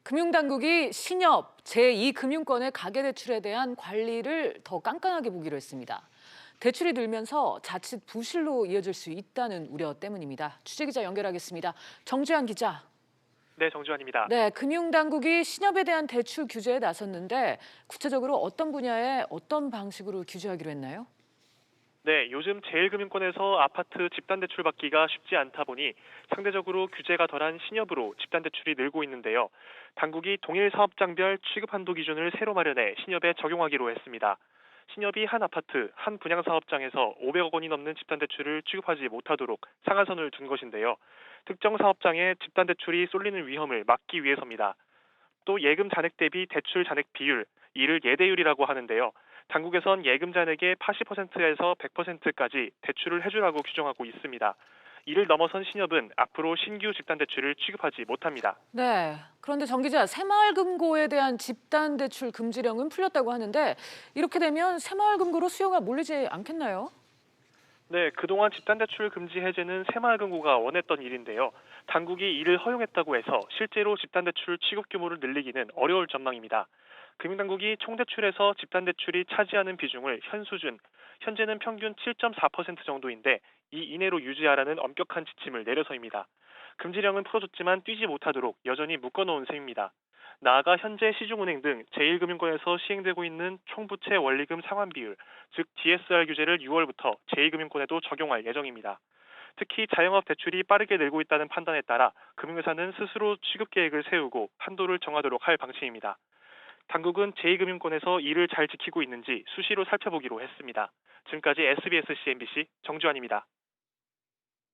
금융당국이 신협, 제2금융권의 가계대출에 대한 관리를 더 깐깐하게 보기로 했습니다. 대출이 늘면서 자칫 부실로 이어질 수 있다는 우려 때문입니다. 취재기자 연결하겠습니다. 정주환 기자. 네, 정주환입니다. 네, 금융당국이 신협에 대한 대출 규제에 나섰는데 구체적으로 어떤 분야에 어떤 방식으로 규제하기로 했나요? 네, 요즘 제1금융권에서 아파트 집단대출 받기가 쉽지 않다 보니 상대적으로 규제가 덜한 신협으로 집단대출이 늘고 있는데요. 당국이 동일 사업장별 취급 한도 기준을 새로 마련해 신협에 적용하기로 했습니다. 신협이 한 아파트, 한 분양사업장에서 500억 원이 넘는 집단대출을 취급하지 못하도록 상한선을 둔 것인데요. 특정 사업장에 집단대출이 쏠리는 위험을 막기 위해서입니다. 또 예금 잔액 대비 대출 잔액 비율, 이를 예대율이라고 하는데요. 당국에선 예금 잔액의 80%에서 100%까지 대출을 해주라고 규정하고 있습니다. 이를 넘어선 신협은 앞으로 신규 집단 대출을 취급하지 못합니다. 네, 그런데 정 기자, 새마을금고에 대한 집단대출 금지령은 풀렸다고 하는데 이렇게 되면 새마을금고로 수요가 몰리지 않겠나요? 네, 그동안 집단대출 금지 해제는 새마을금고가 원했던 일인데요. 당국이 이를 허용했다고 해서 실제로 집단대출 취급 규모를 늘리기는 어려울 전망입니다. 금융당국이 총대출에서 집단대출이 차지하는 비중을 현재는 평균 7.4% 정도인데 이 이내로 유지하라는 엄격한 지침을 내려서입니다. 금지령은 풀어줬지만 뛰지 못하도록 여전히 묶어놓은 셈입니다. 나아가 현재 시중은행 등 제1금융권에서 시행되고 있는 총부채 원리금 상환 비율, 즉 DSR 규제를 6월부터 제2금융권에도 적용할 예정입니다. 특히 자영업 대출이 빠르게 늘고 있다는 판단에 따라 금융회사는 스스로 취급 계획을 세우고 한도를 정하도록 할 방침입니다. 당국은 제2금융권에서 이를 잘 지키고 있는지 수시로 살펴보기로 했습니다. 지금까지 SBS CNBC 정주환입니다.